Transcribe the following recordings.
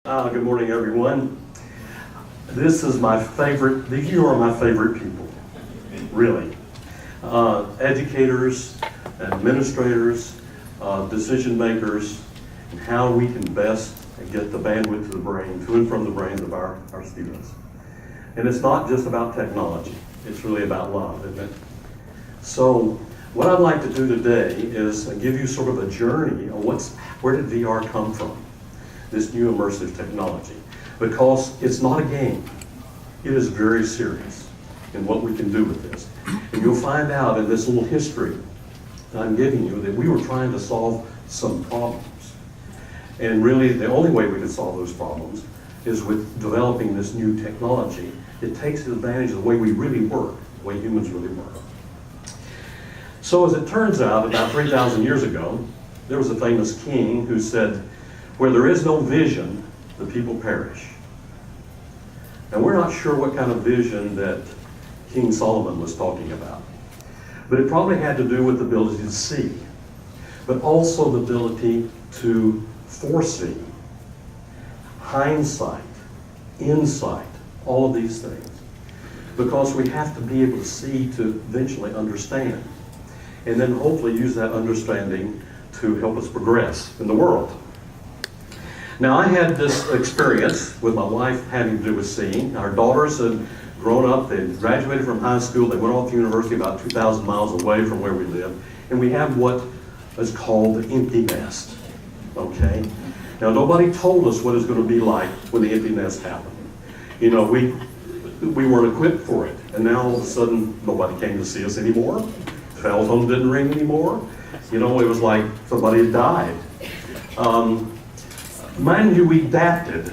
Good morning, everyone. This is my favorite, you are my favorite people, really. Educators, administrators, decision makers, and how we can best get the bandwidth to the brain, to and from the brains of our students. And it's not just about technology, it's really about love, isn't it? So what I'd like to do today is give you sort of a journey on where did VR come from, this new immersive technology. Because it's not a game, it is very serious in what we can do with this. And you'll find out in this little history that I'm giving you that we were trying to solve some problems. And really the only way we could solve those problems is with developing this new technology. It takes advantage of the way we really work, the way humans really work. So as it turns out, about 3,000 years ago, there was a famous king who said, "Where there is no vision, the people perish." And we're not sure what kind of vision that King Solomon was talking about. But it probably had to do with the ability to see, but also the ability to foresee, hindsight, insight, all of these things. Because we have to be able to see to eventually understand, and then hopefully use that understanding to help us progress in the world. Now, I had this experience with my wife having to do with seeing. Our daughters had grown up, they had graduated from high school, they went off to university about 2,000 miles away from where we live, and we have what is called the empty nest, okay? Now, nobody told us what it was going to be like when the empty nest happened. You know, we weren't equipped for it, and now all of a sudden, nobody came to see us anymore. Telephone didn't ring anymore. You know, it was like somebody had died. Mind you, we adapted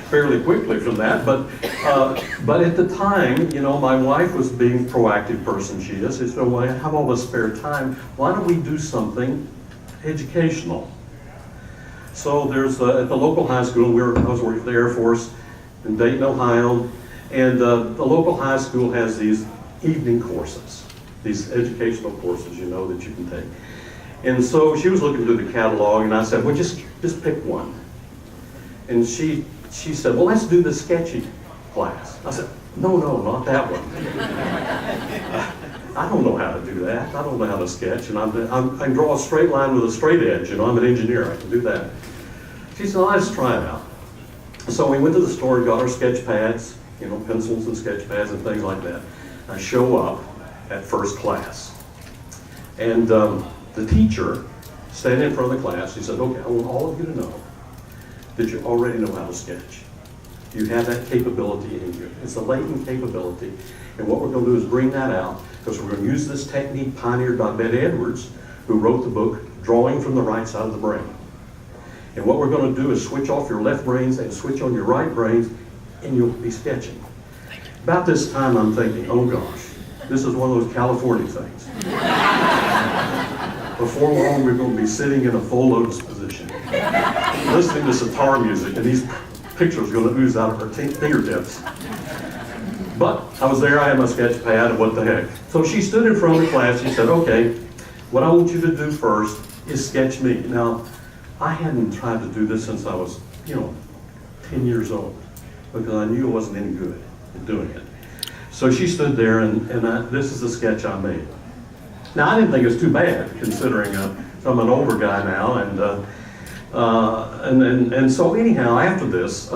fairly quickly from that, but at the time, you know, my wife was being a proactive person she is. She said, well, I have all this spare time, why don't we do something educational? So there's, at the local high school, I was working for the Air Force in Dayton, Ohio, and the local high school has these evening courses, these educational courses, you know, that you can take. And so she was looking through the catalog, and I said, well, just pick one. And she said, well, let's do the sketching class. I said, no, not that one. I don't know how to do that. I don't know how to sketch, and I can draw a straight line with a straight edge. You know, I'm an engineer. I can do that. She said, well, let's try it out. So we went to the store and got our sketch pads, you know, pencils and sketch pads and things like that. I show up at first class, and the teacher standing in front of the class, he said, okay, I want all of you to know that you already know how to sketch. You have that capability in you. It's a latent capability, and what we're going to do is bring that out, because we're going to use this technique pioneered by Ben Edwards, who wrote the book, Drawing from the Right Side of the Brain. And what we're going to do is switch off your left brains and switch on your right brains, and you'll be sketching. About this time, I'm thinking, oh gosh, this is one of those California things. Before long, we're going to be sitting in a full lotus position, listening to sitar music, and these pictures are going to ooze out of our fingertips. But I was there, I had my sketch pad, and what the heck. So she stood in front of the class, she said, okay, what I want you to do first is sketch me. Now, I hadn't tried to do this since I was, 10 years old, because I knew I wasn't any good at doing it. So she stood there, and this is the sketch I made. Now, I didn't think it was too bad, considering I'm an older guy now, and so anyhow, after this,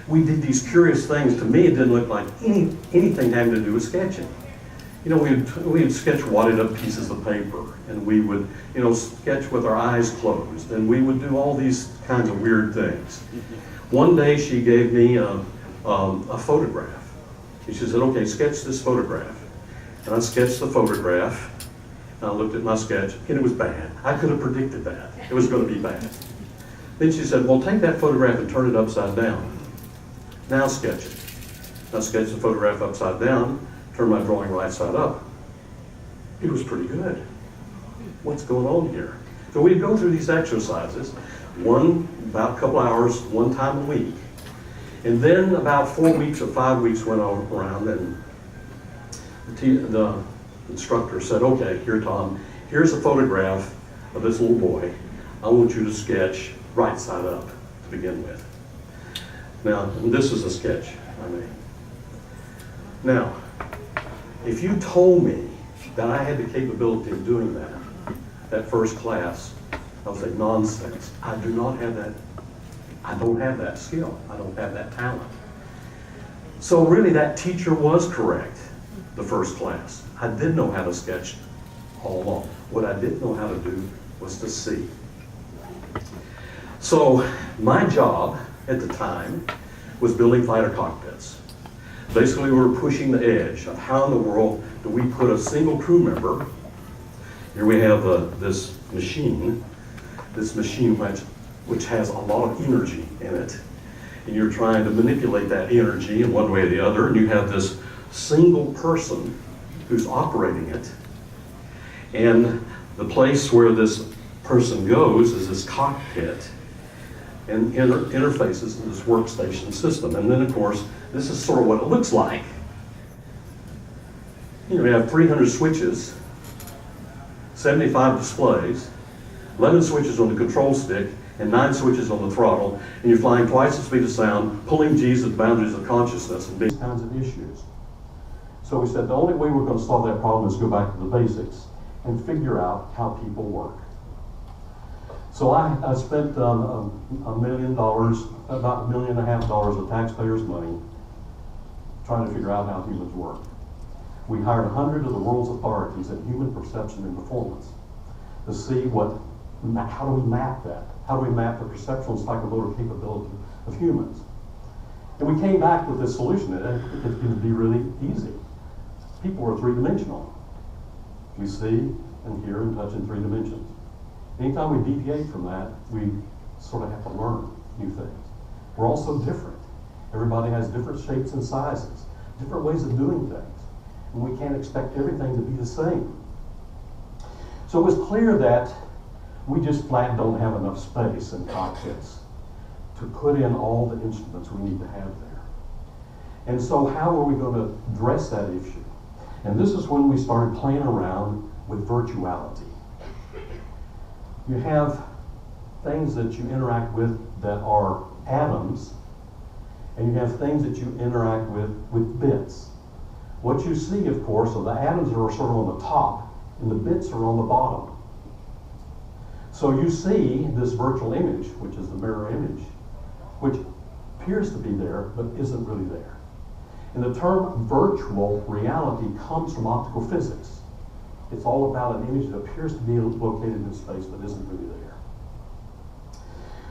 we did these curious things. To me, it didn't look like anything having to do with sketching. You know, we'd sketch wadded up pieces of paper, and we would, sketch with our eyes closed, and we would do all these kinds of weird things. One day, she gave me a photograph. And she said, okay, sketch this photograph. And I sketched the photograph, and I looked at my sketch, and it was bad. I could have predicted that. It was going to be bad. Then she said, well, take that photograph and turn it upside down. Now sketch it. I sketched the photograph upside down, turned my drawing right side up. It was pretty good. What's going on here? So we'd go through these exercises, about a couple hours, one time a week. And then about 4 weeks or 5 weeks went around, and the instructor said, okay, here, Tom, here's a photograph of this little boy. I want you to sketch right side up to begin with. Now, this is a sketch I made. Now, if you told me that I had the capability of doing that first class, I would say, nonsense. I do not have that. I don't have that skill. I don't have that talent. So really that teacher was correct the first class. I did know how to sketch all along. What I didn't know how to do was to see. So my job at the time was building fighter cockpits. Basically, we were pushing the edge of how in the world do we put a single crew member. Here we have this machine which has a lot of energy in it. And you're trying to manipulate that energy in one way or the other, and you have this single person who's operating it. And the place where this person goes is this cockpit and interfaces in this workstation system. And then, of course, this is sort of what it looks like. You know, we have 300 switches, 75 displays, 11 switches on the control stick, and 9 switches on the throttle, and you're flying twice the speed of sound, pulling G's at the boundaries of consciousness, and these kinds of issues. So we said the only way we're going to solve that problem is go back to the basics and figure out how people work. So I spent $1 million, about $1.5 million of taxpayers' money trying to figure out how humans work. We hired 100 of the world's authorities in human perception and performance to see how do we map that? How do we map the perceptual and psychomotor capability of humans? And we came back with this solution. It's going to be really easy. People are three-dimensional. We see and hear and touch in 3 dimensions. Anytime we deviate from that, we sort of have to learn new things. We're also different. Everybody has different shapes and sizes, different ways of doing things. And we can't expect everything to be the same. So it was clear that we just flat don't have enough space in cockpits to put in all the instruments we need to have there. And so how are we going to address that issue? And this is when we started playing around with virtuality. You have things that you interact with that are atoms, and you have things that you interact with bits. What you see, of course, are the atoms are sort of on the top, and the bits are on the bottom. So you see this virtual image, which is the mirror image, which appears to be there, but isn't really there. And the term virtual reality comes from optical physics. It's all about an image that appears to be located in space, but isn't really there.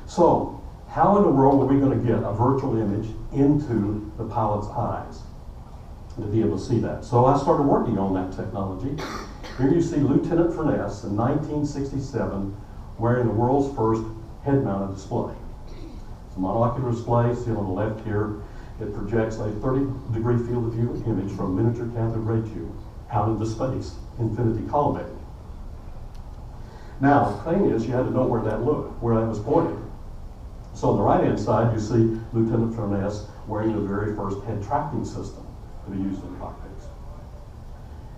So, how in the world are we going to get a virtual image into the pilot's eyes to be able to see that? So I started working on that technology. Here you see Lieutenant Furness in 1967 wearing the world's first head-mounted display. It's a monocular display, see on the left here. It projects a 30-degree field of view image from a miniature cathode ray tube out into space, infinity collimating. Now, the thing is, you had to know where that was pointed. So on the right-hand side, you see Lieutenant Furness wearing the very first head tracking system to be used in cockpits.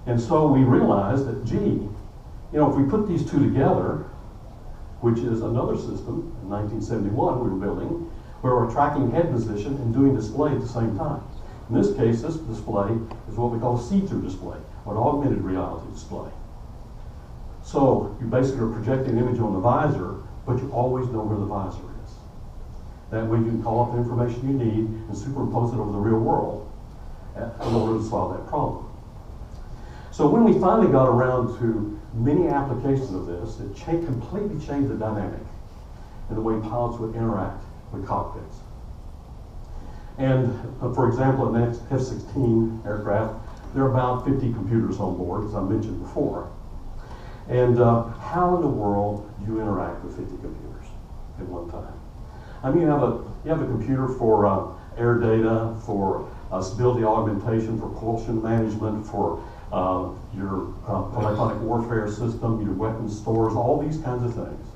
And so we realized that, gee, if we put these two together, which is another system, in 1971 we were building, where we're tracking head position and doing display at the same time. In this case, this display is what we call a see-through display, or an augmented reality display. So you basically are projecting an image on the visor, but you always know where the visor is. That way you can call up the information you need and superimpose it over the real world in order to solve that problem. So when we finally got around to many applications of this, it completely changed the dynamic in the way pilots would interact with cockpits. And for example, in the F-16 aircraft, there are about 50 computers on board, as I mentioned before. And how in the world do you interact with 50 computers at one time? I mean, you have a computer for air data, for stability augmentation, for propulsion management, for your electronic warfare system, your weapons stores, all these kinds of things.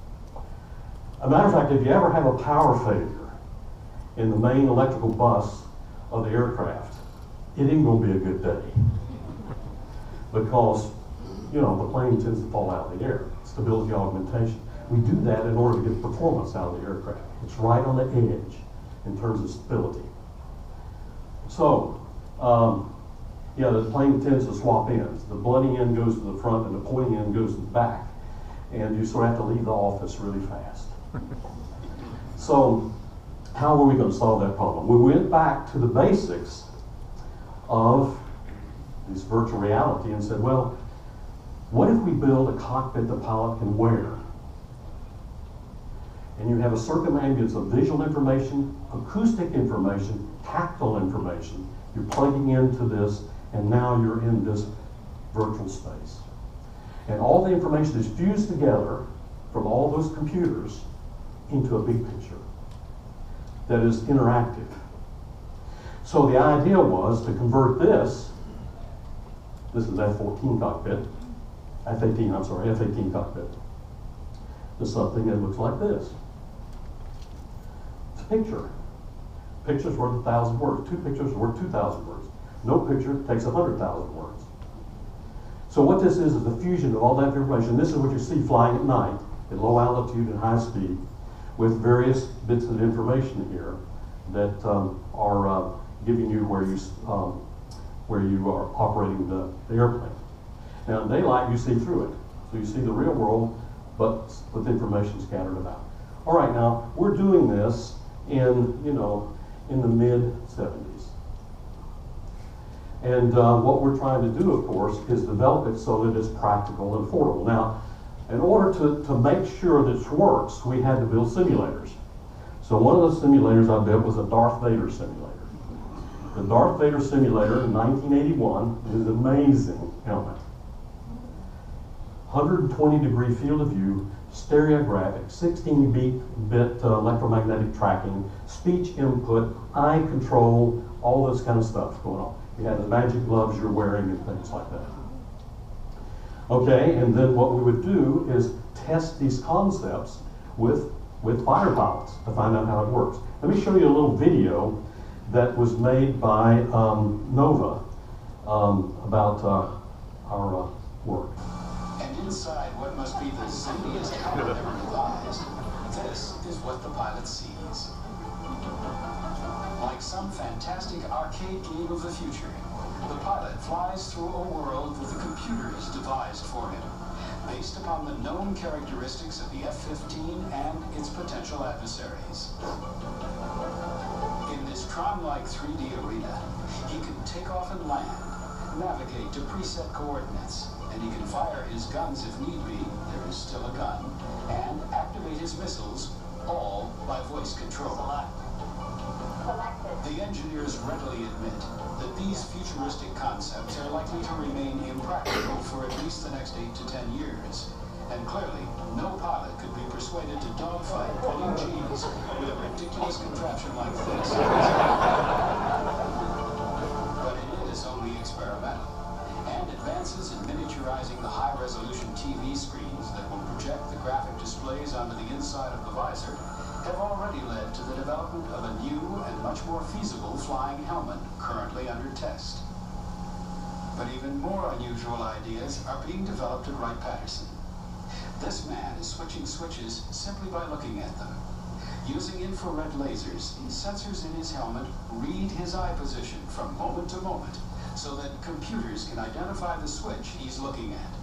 As a matter of fact, if you ever have a power failure in the main electrical bus of the aircraft, it ain't going to be a good day. Because, the plane tends to fall out of the air. Stability augmentation. We do that in order to get performance out of the aircraft. It's right on the edge in terms of stability. So, yeah, the plane tends to swap ends. The bloody end goes to the front and the pointy end goes to the back. And you sort of have to leave the office really fast. So, how were we going to solve that problem? We went back to the basics of this virtual reality and said, well, what if we build a cockpit the pilot can wear? And you have a circumambulance of visual information, acoustic information, tactile information. You're plugging into this, and now you're in this virtual space. And all the information is fused together from all those computers into a big picture that is interactive. So the idea was to convert this is F-14 cockpit, F-18 cockpit, to something that looks like this. It's a picture. Picture's worth 1,000 words. 2 pictures are worth 2,000 words. No picture takes 100,000 words. So what this is the fusion of all that information. This is what you see flying at night at low altitude and high speed with various bits of information here that are giving you where you are operating the airplane. Now in daylight you see through it. So you see the real world but with information scattered about. All right, now we're doing this in the mid-70s. And what we're trying to do, of course, is develop it so that it's practical and affordable. Now, in order to make sure this works, we had to build simulators. So one of the simulators I built was a Darth Vader simulator. The Darth Vader simulator in 1981 is an amazing helmet. 120-degree field of view, stereographic, 16-bit electromagnetic tracking, speech input, eye control, all this kind of stuff going on. You have the magic gloves you're wearing and things like that. Okay, and then what we would do is test these concepts with fighter pilots to find out how it works. Let me show you a little video that was made by Nova about our work. And inside what must be the zingest helmet ever devised, this is what the pilot sees. Like some fantastic arcade game of the future, the pilot flies through a world that the computers devised for him, based upon the known characteristics of the F-15 and its potential adversaries. In this Tron-like 3D arena, he can take off and land, navigate to preset coordinates, and he can fire his guns if need be, there is still a gun, and activate his missiles, all by voice control. The engineers readily admit that these futuristic concepts are likely to remain impractical for at least the next 8 to 10 years. And clearly, no pilot could be persuaded to dogfight pulling G's with a ridiculous contraption like this. But it is only experimental. And advances in miniaturizing the high-resolution TV screens that will project the graphic displays onto the inside of the visor have already led to the development of a new and much more feasible flying helmet currently under test. But even more unusual ideas are being developed at Wright-Patterson. This man is switching switches simply by looking at them. Using infrared lasers, sensors in his helmet read his eye position from moment to moment so that computers can identify the switch he's looking at.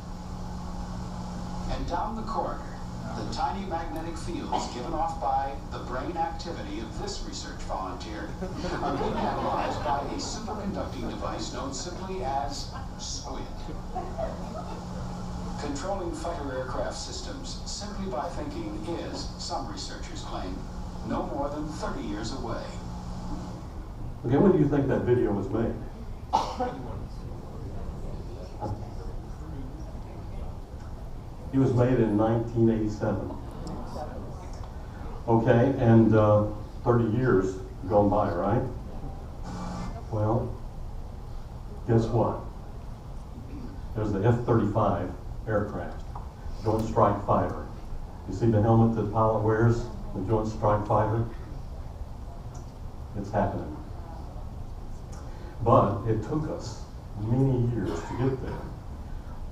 And down the corridor, the tiny magnetic fields given off by the brain activity of this research volunteer are being analyzed by a superconducting device known simply as SQUID. Controlling fighter aircraft systems simply by thinking is, some researchers claim, no more than 30 years away. Okay, when do you think that video was made? It was made in 1987. Okay, and 30 years gone by, right? Well, guess what? There's the F-35 aircraft, Joint Strike Fighter. You see the helmet that the pilot wears, the Joint Strike Fighter? It's happening. But it took us many years to get there.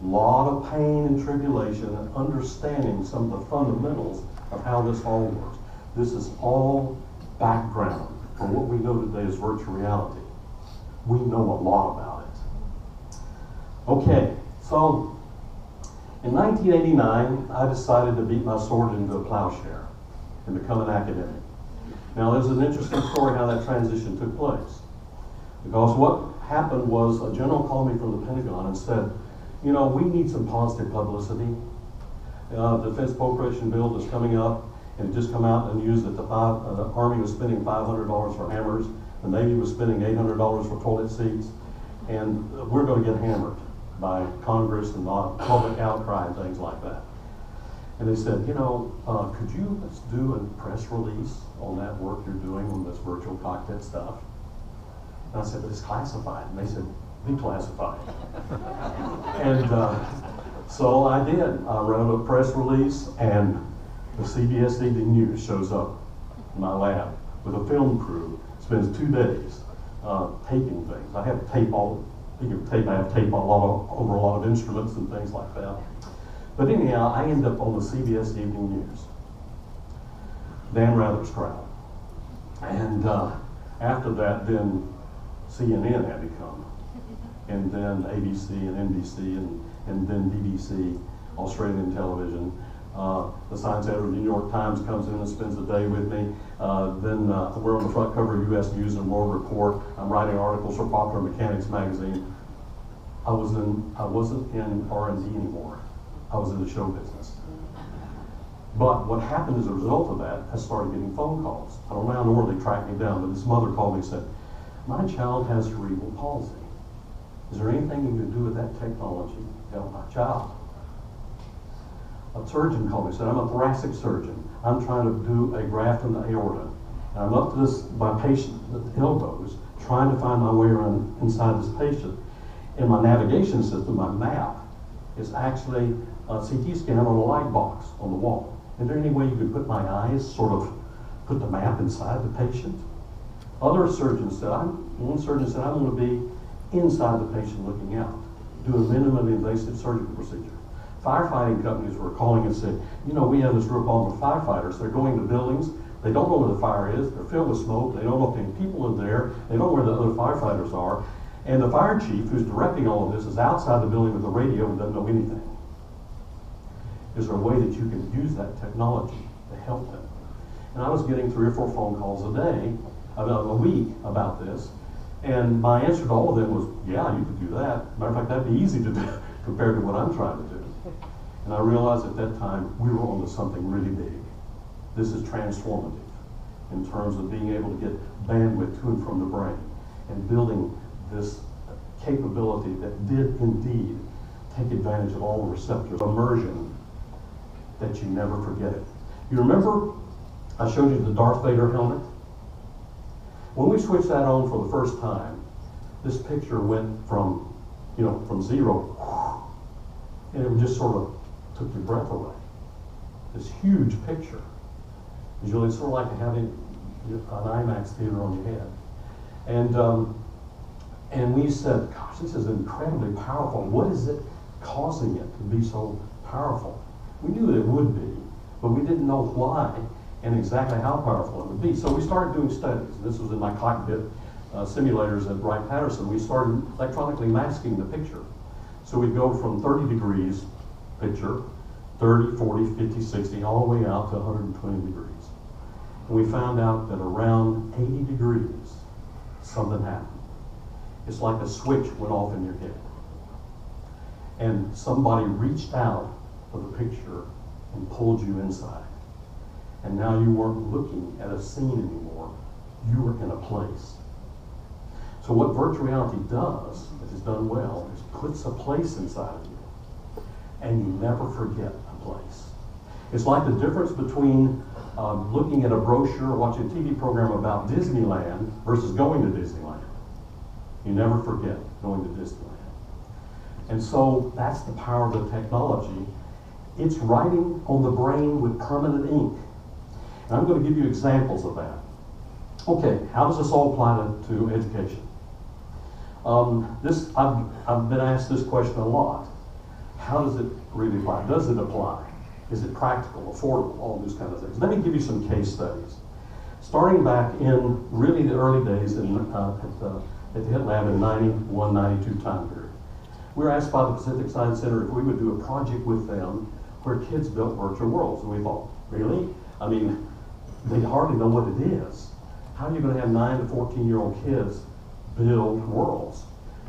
A lot of pain and tribulation and understanding some of the fundamentals of how this all works. This is all background for what we know today as virtual reality. We know a lot about it. Okay, so in 1989, I decided to beat my sword into a plowshare and become an academic. Now, there's an interesting story how that transition took place. Because what happened was a general called me from the Pentagon and said, you know, we need some positive publicity. The Defense Appropriation Bill is coming up, and it just come out and news that the Army was spending $500 for hammers, the Navy was spending $800 for toilet seats, and we're going to get hammered by Congress and public outcry and things like that. And they said, you know, could you do a press release on that work you're doing on this virtual cockpit stuff? And I said, but it's classified. And they said, declassified. And so I did. I wrote a press release, and the CBS Evening News shows up in my lab with a film crew, spends 2 days taping things. I have tape over a lot of instruments and things like that. But anyhow, I end up on the CBS Evening News, Dan Rather's crowd. And after that, then CNN had to come, and then ABC and NBC, and then BBC, Australian television. The science editor of the New York Times comes in and spends the day with me. Then we're on the front cover of U.S. News and World Report. I'm writing articles for Popular Mechanics magazine. I wasn't in R&D anymore. I was in the show business. But what happened as a result of that, I started getting phone calls. I don't know where they tracked me down, but this mother called me and said, my child has cerebral palsy. Is there anything you can do with that technology to help my child? A surgeon called me and said, I'm a thoracic surgeon. I'm trying to do a graft in the aorta. And I'm up to my patient elbows, trying to find my way around inside this patient. In my navigation system, my map is actually a CT scan on a light box on the wall. Is there any way you could put my eyes, sort of put the map inside the patient? Other surgeons said, one surgeon said, I'm going to be inside the patient looking out, do a minimally invasive surgical procedure. Firefighting companies were calling and said, you know, we have this real problem with firefighters. They're going to buildings, they don't know where the fire is, they're filled with smoke, they don't know if there are people in there, they don't know where the other firefighters are, and the fire chief who's directing all of this is outside the building with a radio and doesn't know anything. Is there a way that you can use that technology to help them? And I was getting 3 or 4 phone calls a week about this, and my answer to all of them was, yeah, you could do that. Matter of fact, that'd be easy to do compared to what I'm trying to do. And I realized at that time we were onto something really big. This is transformative in terms of being able to get bandwidth to and from the brain and building this capability that did indeed take advantage of all the receptors. Immersion that you never forget it. You remember I showed you the Darth Vader helmet? When we switched that on for the first time, this picture went from, from zero, and it just sort of took your breath away. This huge picture. Usually it's sort of like having an IMAX theater on your head. And we said, gosh, this is incredibly powerful. What is it causing it to be so powerful? We knew that it would be, but we didn't know why and exactly how powerful it would be. So we started doing studies. This was in my cockpit simulators at Wright-Patterson. We started electronically masking the picture. So we'd go from 30 degrees picture, 30, 40, 50, 60, all the way out to 120 degrees. And we found out that around 80 degrees, something happened. It's like a switch went off in your head. And somebody reached out for the picture and pulled you inside. And now you weren't looking at a scene anymore. You were in a place. So what virtual reality does, if it's done well, is puts a place inside of you. And you never forget a place. It's like the difference between looking at a brochure or watching a TV program about Disneyland versus going to Disneyland. You never forget going to Disneyland. And so that's the power of the technology. It's writing on the brain with permanent ink. And I'm going to give you examples of that. Okay, how does this all apply to education? I've been asked this question a lot. how does it really apply? Does it apply? Is it practical, affordable, all those kind of things? Let me give you some case studies. Starting back in really the early days at the HIT Lab in 91, 92 time period, we were asked by the Pacific Science Center if we would do a project with them where kids built virtual worlds. And we thought, really? I mean, they hardly know what it is. How are you going to have 9 to 14-year-old kids build worlds?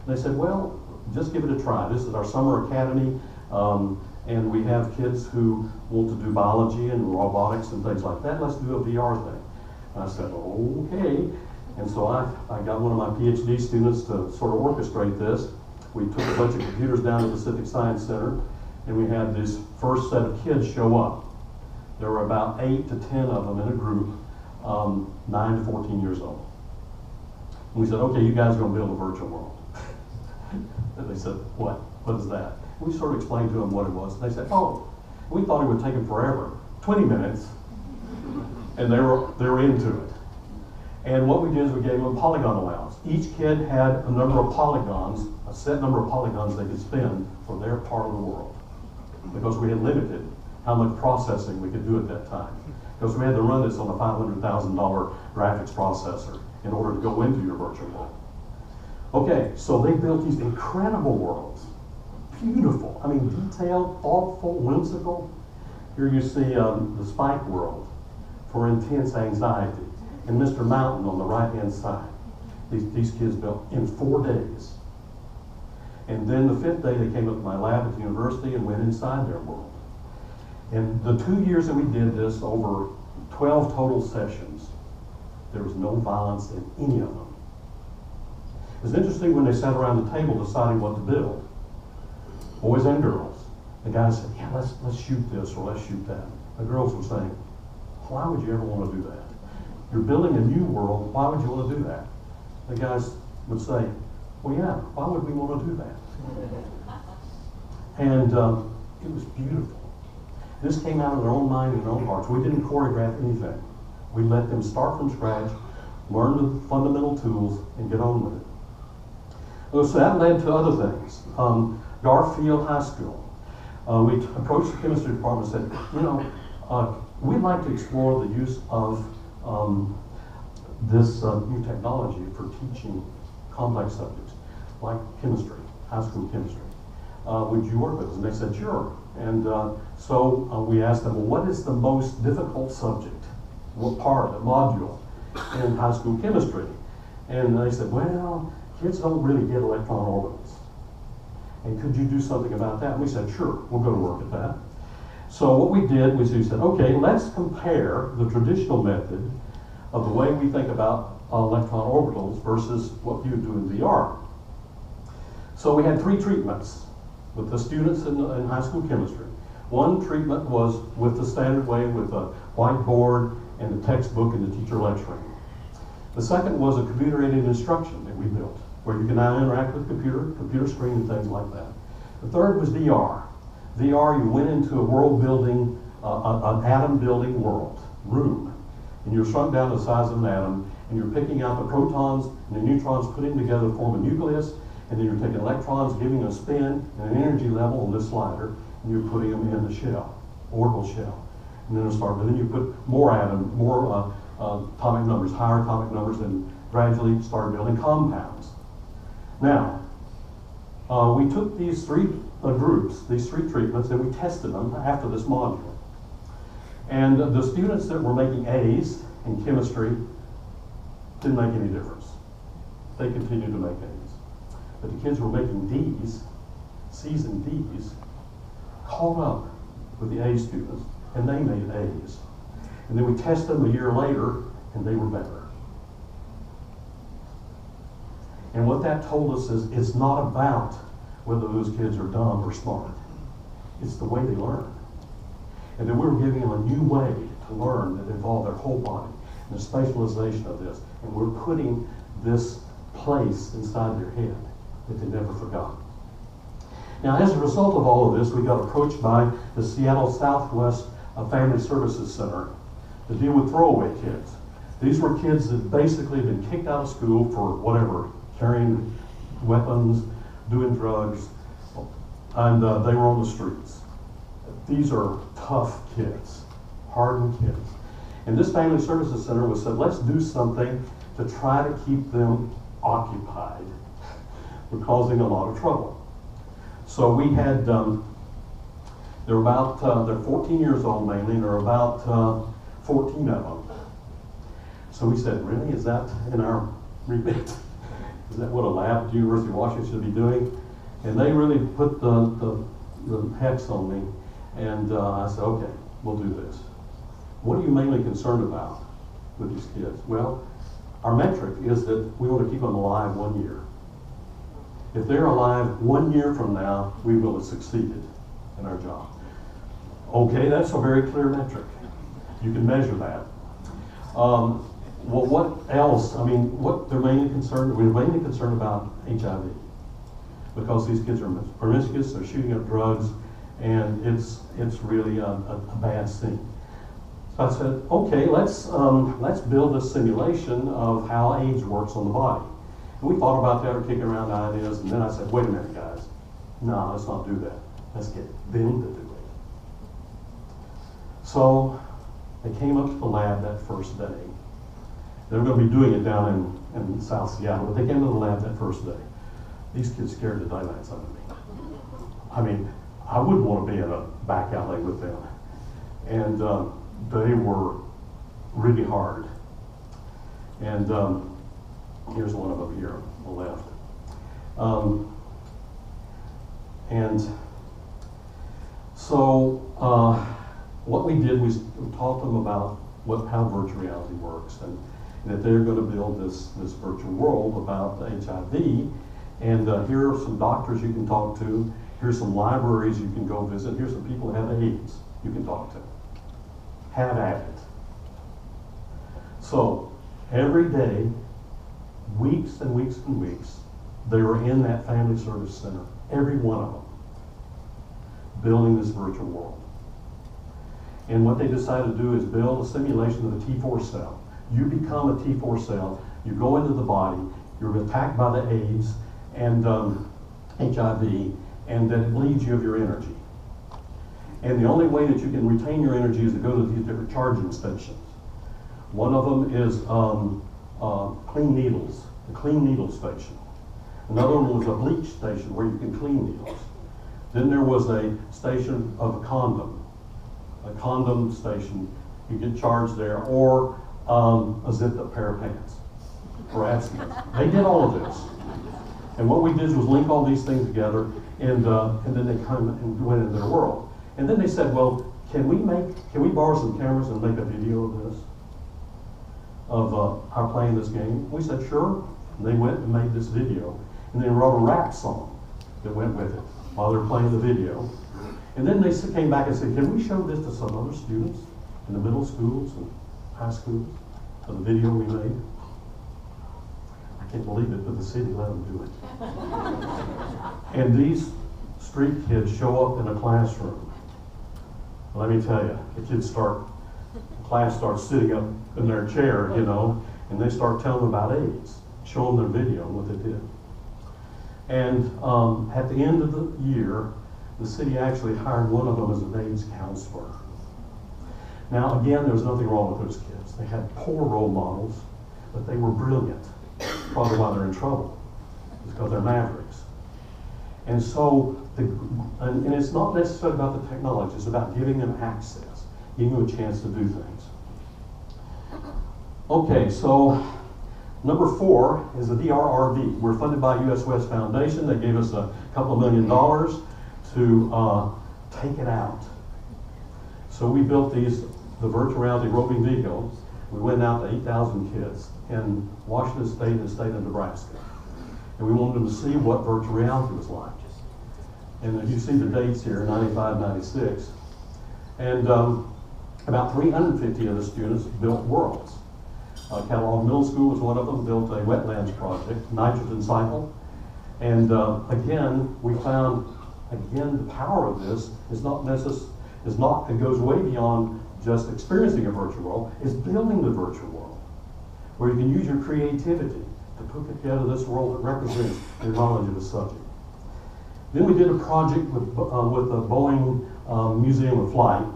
And they said, well, just give it a try. This is our summer academy, and we have kids who want to do biology and robotics and things like that. Let's do a VR thing. And I said, okay. And so I got one of my PhD students to sort of orchestrate this. We took a bunch of computers down to the Pacific Science Center, and we had this first set of kids show up. There were about 8 to 10 of them in a group, 9 to 14 years old. And we said, okay, you guys are going to build a virtual world. And they said, what? What is that? We sort of explained to them what it was. And they said, oh, we thought it would take them forever, 20 minutes, and they were into it. And what we did is we gave them a polygon allowance. Each kid had a number of polygons, a set number of polygons they could spend for their part of the world, because we had limited how much processing we could do at that time. Because we had to run this on a $500,000 graphics processor in order to go into your virtual world. Okay, so they built these incredible worlds. Beautiful, I mean, detailed, thoughtful, whimsical. Here you see the Spike world for intense anxiety. And Mr. Mountain on the right-hand side. These kids built in 4 days. And then the 5th day, they came up to my lab at the university and went inside their world. And the 2 years that we did this, over 12 total sessions, there was no violence in any of them. It was interesting when they sat around the table deciding what to build, boys and girls. The guys said, yeah, let's shoot this or let's shoot that. The girls were saying, why would you ever want to do that? You're building a new world, why would you want to do that? The guys would say, well, yeah, why would we want to do that? And it was beautiful. This came out of their own mind and their own hearts. We didn't choreograph anything. We let them start from scratch, learn the fundamental tools, and get on with it. So that led to other things. Garfield High School. We approached the chemistry department and said, you know, we'd like to explore the use of this new technology for teaching complex subjects, like chemistry, high school chemistry. Would you work with us? And they said, sure. And so we asked them, well, what is the most difficult subject? What part, the module in high school chemistry? And they said, well, kids don't really get electron orbitals. And could you do something about that? And we said, sure, we'll go to work at that. So what we did was we said, okay, let's compare the traditional method of the way we think about electron orbitals versus what you would do in VR. So we had 3 treatments with the students in high school chemistry. One treatment was with the standard way with a whiteboard and a textbook and the teacher lecturing. The second was a computer-aided instruction that we built, where you can now interact with computer screen and things like that. The third was VR. VR, you went into a world building, an atom building room, and you're shrunk down to the size of an atom, and you're picking out the protons and the neutrons, putting them together to form a nucleus, and then you're taking electrons, giving them a spin and an energy level on this slider, and you're putting them in the shell, orbital shell. And then then you put more atoms, more atomic numbers, higher atomic numbers, and gradually start building compounds. Now, we took these 3 groups, these 3 treatments, and we tested them after this module. And the students that were making A's in chemistry didn't make any difference. They continued to make A's. But the kids who were making D's, C's and D's, caught up with the A students, and they made A's. And then we tested them a year later, and they were better. And what that told us is it's not about whether those kids are dumb or smart. It's the way they learn. And then we were giving them a new way to learn that involved their whole body and the spatialization of this. And we're putting this place inside their head that they never forgot. Now, as a result of all of this, we got approached by the Seattle Southwest Family Services Center to deal with throwaway kids. These were kids that basically had been kicked out of school for whatever, carrying weapons, doing drugs. and they were on the streets. These are tough kids, hardened kids. And this Family Services Center was said, let's do something to try to keep them occupied. We're causing a lot of trouble. So we had, they're 14 years old mainly, and there are about 14 of them. So we said, really, is that in our remit? Is that what a lab at the University of Washington should be doing? And they really put the hex on me, and I said, okay, we'll do this. What are you mainly concerned about with these kids? Well, our metric is that we want to keep them alive 1 year. If they're alive 1 year from now, we will have succeeded in our job. Okay, that's a very clear metric. You can measure that. Well, what else? I mean, what they're mainly concerned, we're mainly concerned about HIV. Because these kids are promiscuous, they're shooting up drugs, and it's really a bad scene. So I said, okay, let's build a simulation of how AIDS works on the body. And we thought about that, or kicking around ideas, and then I said, wait a minute, guys. No, let's not do that. Let's get them to do it. So they came up to the lab that first day. They were going to be doing it down in South Seattle, but they came to the lab that first day. These kids scared the daylights out of me. I mean, I wouldn't want to be in a back alley with them. And they were really hard. And here's one of them here on the left. And so what we did was we taught them about how virtual reality works, and that they're going to build this virtual world about HIV. And here are some doctors you can talk to. Here's some libraries you can go visit. Here's some people who have AIDS you can talk to. Have at it. So every day, weeks and weeks and weeks, they were in that Family Service Center, every one of them, building this virtual world. And what they decided to do is build a simulation of a T4 cell. You become a T4 cell, you go into the body, you're attacked by the AIDS and HIV, and then it bleeds you of your energy. And the only way that you can retain your energy is to go to these different charging stations. One of them is clean needles, the clean needle station. Another one was a bleach station where you can clean needles. Then there was a station of a condom station. You get charged there, or a zipped up pair of pants for abstinence. They did all of this. And what we did was link all these things together, and then they come and went into their world. And then they said, well, can we borrow some cameras and make a video of this? Of our playing this game? We said, sure. And they went and made this video. And they wrote a rap song that went with it while they were playing the video. And then they came back and said, can we show this to some other students in the middle schools and high schools of the video we made? I can't believe it, but the city let them do it. And these street kids show up in a classroom. Let me tell you, the class starts sitting up in their chair, and they start telling them about AIDS, show them their video and what they did. And at the end of the year, the city actually hired one of them as an AIDS counselor. Now, again, there was nothing wrong with those kids. They had poor role models, but they were brilliant. Probably why they're in trouble, is because they're mavericks. And so, and it's not necessarily about the technology, it's about giving them access, giving them a chance to do things. Okay, so number 4 is the DRRV. We're funded by US West Foundation. They gave us a couple of $1 million to take it out. So we built the virtual reality roving vehicles. We went out to 8,000 kids in Washington State and the state of Nebraska. And we wanted them to see what virtual reality was like. And if you see the dates here, 95, 96. And about 350 of the students built worlds. Catalog Middle School was one of them, built a wetlands project, nitrogen cycle. And again, we found, the power of this it goes way beyond just experiencing a virtual world, it's building the virtual world, where you can use your creativity to put together this world that represents your knowledge of the subject. Then we did a project with the Boeing Museum of Flight,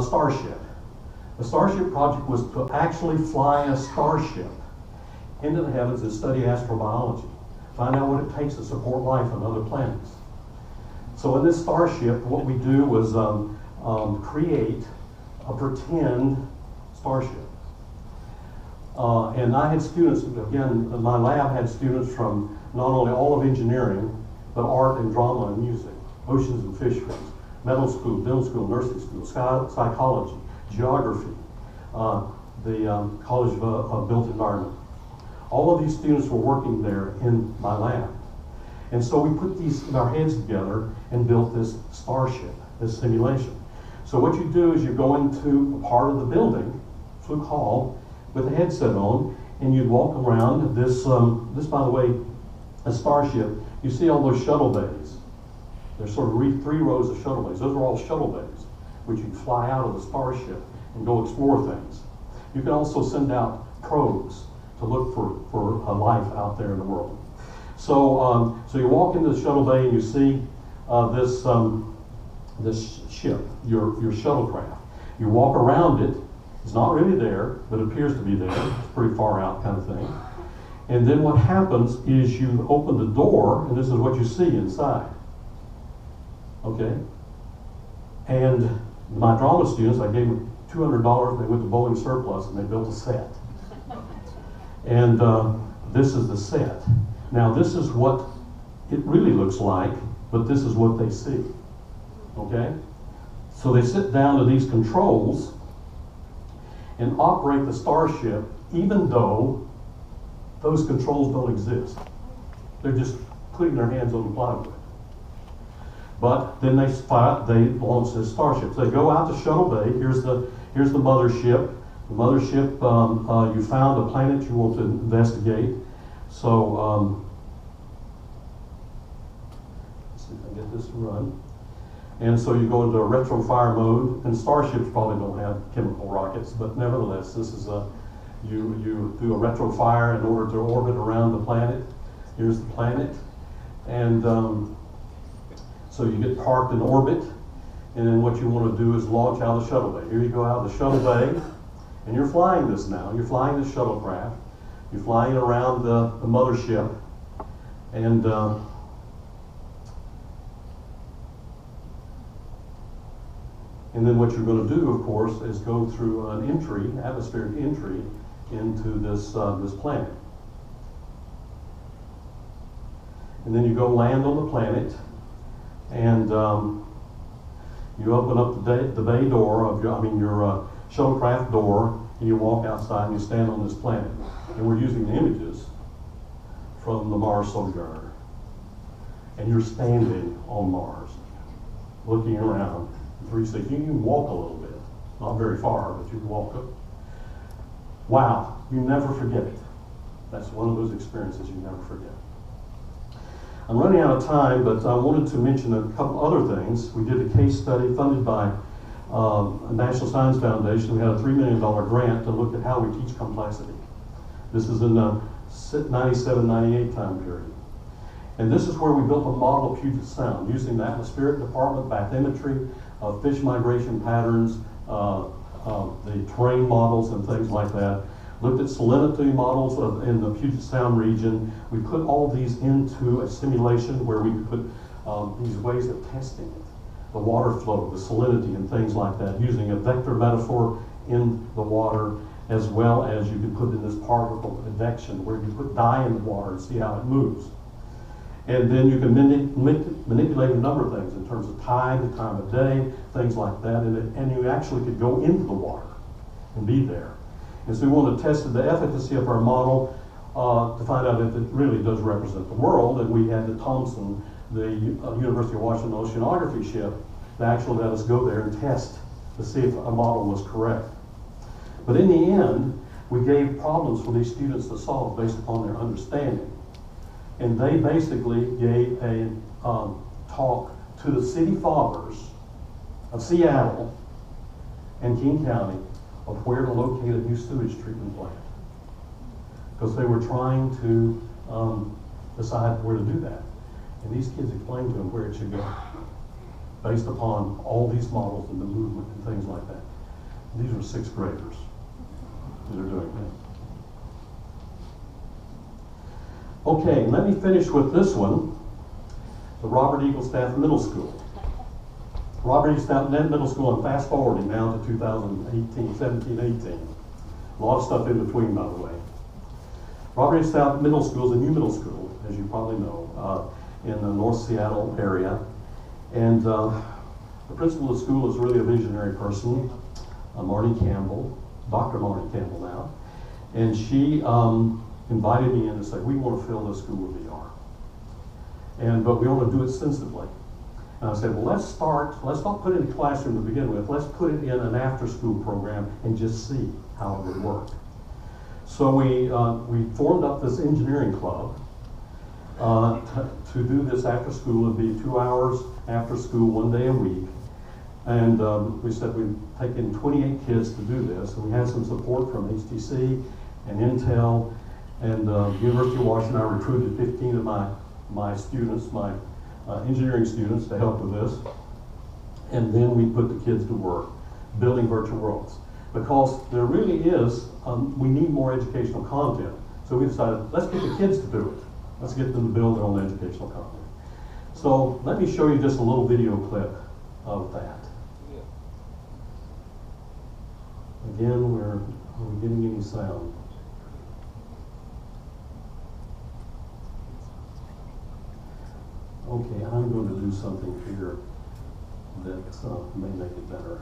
Starship. The Starship project was to actually fly a starship into the heavens and study astrobiology, find out what it takes to support life on other planets. So in this starship, what we do was create a pretend starship. And I had students, again, my lab had students from not only all of engineering, but art and drama and music, oceans and fisheries, medical school, dental school, nursing school, psychology, geography, the College of Built Environment. All of these students were working there in my lab. And so we put our heads together and built this starship, this simulation. So what you do is you go into a part of the building, Fluke Hall, with a headset on, and you'd walk around this, by the way, a starship. You see all those shuttle bays. There's sort of 3 rows of shuttle bays. Those are all shuttle bays, which you fly out of the starship and go explore things. You can also send out probes to look for life out there in the world. So, so you walk into the shuttle bay and you see this ship, your shuttlecraft. You walk around it. It's not really there, but it appears to be there. It's pretty far out kind of thing. And then what happens is you open the door, and this is what you see inside. Okay? And my drama students, I gave them $200, they went to Boeing Surplus, and they built a set. And this is the set. Now, this is what it really looks like, but this is what they see. Okay? So they sit down to these controls and operate the starship, even though those controls don't exist. They're just putting their hands on the plywood. But then they launch this starship. So they go out to Shuttle Bay. Here's the mothership. The mothership, you found a planet you want to investigate. So let's see if I can get this to run. And so you go into a retro fire mode, and starships probably don't have chemical rockets, but nevertheless, this is you do a retro fire in order to orbit around the planet. Here's the planet, and so you get parked in orbit, and then what you want to do is launch out of the shuttle bay. Here you go out of the shuttle bay, and you're flying this now. You're flying the shuttlecraft. You're flying around the mothership, and then what you're going to do, of course, is go through an entry, atmospheric entry, into this planet. And then you go land on the planet, and you open up the bay door of your shuttlecraft door, and you walk outside and you stand on this planet. And we're using the images from the Mars Sojourner. And you're standing on Mars, looking around. 360. You can walk a little bit, not very far, but you can walk up. Wow, you never forget it. That's one of those experiences you never forget. I'm running out of time, but I wanted to mention a couple other things. We did a case study funded by a National Science Foundation. We had a $3 million grant to look at how we teach complexity. This is in the 97-98 time period. And this is where we built a model of Puget Sound using the atmospheric department bathymetry, fish migration patterns, the terrain models and things like that. Looked at salinity models in the Puget Sound region. We put all these into a simulation where we could put these ways of testing it. The water flow, the salinity and things like that, using a vector metaphor in the water, as well as you could put in this particle advection where you put dye in the water and see how it moves. And then you can manipulate a number of things in terms of tide, the time of day, things like that. And you actually could go into the water and be there. And so we wanted to test the efficacy of our model to find out if it really does represent the world. And we had the Thompson, the University of Washington oceanography ship, that actually let us go there and test to see if our model was correct. But in the end, we gave problems for these students to solve based upon their understanding. And they basically gave a talk to the city fathers of Seattle and King County of where to locate a new sewage treatment plant. Because they were trying to decide where to do that. And these kids explained to them where it should go, based upon all these models and the movement and things like that. These were sixth graders that are doing that. Okay, let me finish with this one, the Robert Eaglestaff Middle School. Robert Eaglestaff Middle School, I'm fast forwarding now to 2018, 17, 18. A lot of stuff in between, by the way. Robert Eaglestaff Middle School is a new middle school, as you probably know, in the North Seattle area. And the principal of the school is really a visionary person, Marty Campbell, Dr. Marty Campbell now. And she invited me in to say, we want to fill this school with VR. But we want to do it sensibly. And I said, well, let's not put it in a classroom to begin with. Let's put it in an after-school program and just see how it would work. So we formed up this engineering club to do this after school. It'd be 2 hours after school, 1 day a week. And we said we'd take in 28 kids to do this. And we had some support from HTC and Intel and University of Washington. I recruited 15 of my students, my engineering students, to help with this. And then we put the kids to work building virtual worlds. Because there really is, we need more educational content. So we decided, let's get the kids to do it. Let's get them to build their own educational content. So let me show you just a little video clip of that. Again, are we getting any sound? Okay, I'm going to do something here that may make it better.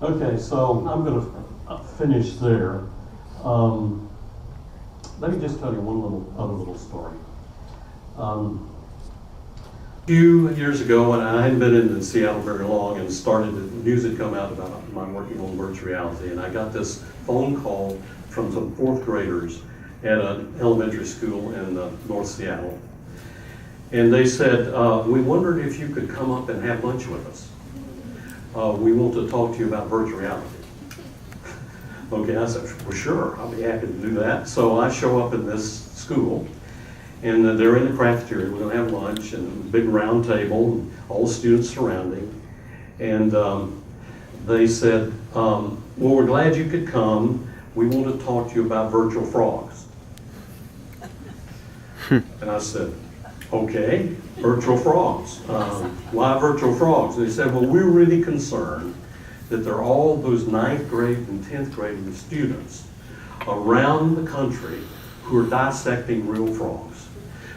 Okay, so I'm going to finish there. Let me just tell you one other little story. A few years ago, when I hadn't been in Seattle very long, and news had come out about my working on virtual reality, and I got this phone call from some fourth graders at an elementary school in North Seattle. And they said, we wondered if you could come up and have lunch with us. We want to talk to you about virtual reality. Okay, I said, well, sure, I'll be happy to do that. So I show up in this school, and they're in the cafeteria. We're going to have lunch, and a big round table, and all the students surrounding. And they said, well, we're glad you could come. We want to talk to you about virtual frogs. And I said, okay, virtual frogs. Why virtual frogs? And they said, well, we're really concerned that there are all those 9th grade and 10th grade students around the country who are dissecting real frogs.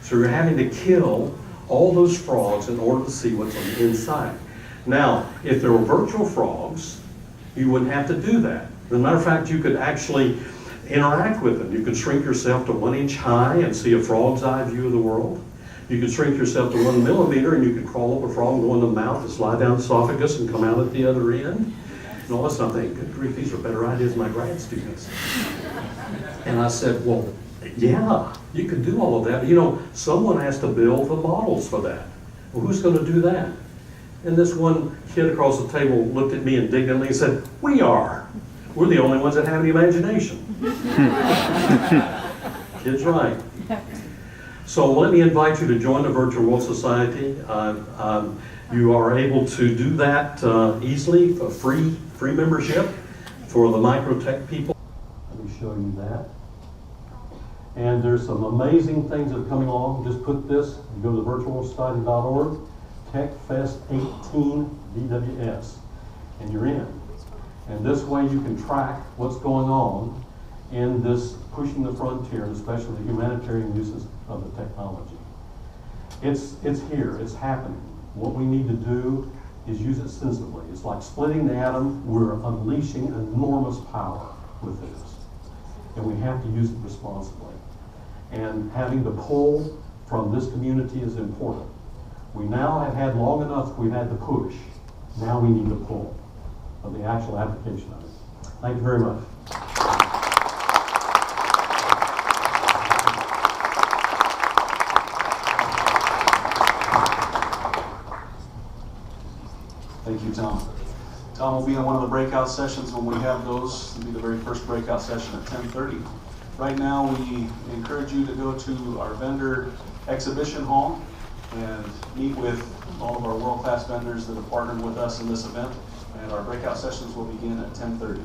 So you're having to kill all those frogs in order to see what's on the inside. Now, if there were virtual frogs, you wouldn't have to do that. As a matter of fact, you could actually interact with them. You could shrink yourself to 1 inch high and see a frog's eye view of the world. You could shrink yourself to 1 millimeter and you could crawl up a frog and go in the mouth and slide down the esophagus and come out at the other end. And all this, I'm thinking, good grief, these are better ideas than my grad students. And I said, well, yeah, you could do all of that. But, you know, someone has to build the models for that. Well, who's going to do that? And this one kid across the table looked at me indignantly and said, we are. We're the only ones that have any imagination. Kid's right. So let me invite you to join the Virtual World Society. You are able to do that easily for free membership for the MicroTech people. Let me show you that. And there's some amazing things that are coming along. Just put this, you go to virtualworldsociety.org, TechFest 18 VWS, and you're in. And this way you can track what's going on in this pushing the frontier, and especially the humanitarian uses of the technology. It's here, it's happening. What we need to do is use it sensibly. It's like splitting the atom. We're unleashing enormous power with this. And we have to use it responsibly. And having the pull from this community is important. We now have had long enough, we've had the push. Now we need the pull of the actual application of it. Thank you very much. Thank you, Tom. Tom will be in one of the breakout sessions when we have those. It'll be the very first breakout session at 10:30. Right now, we encourage you to go to our vendor exhibition hall and meet with all of our world-class vendors that have partnered with us in this event. And our breakout sessions will begin at 10:30.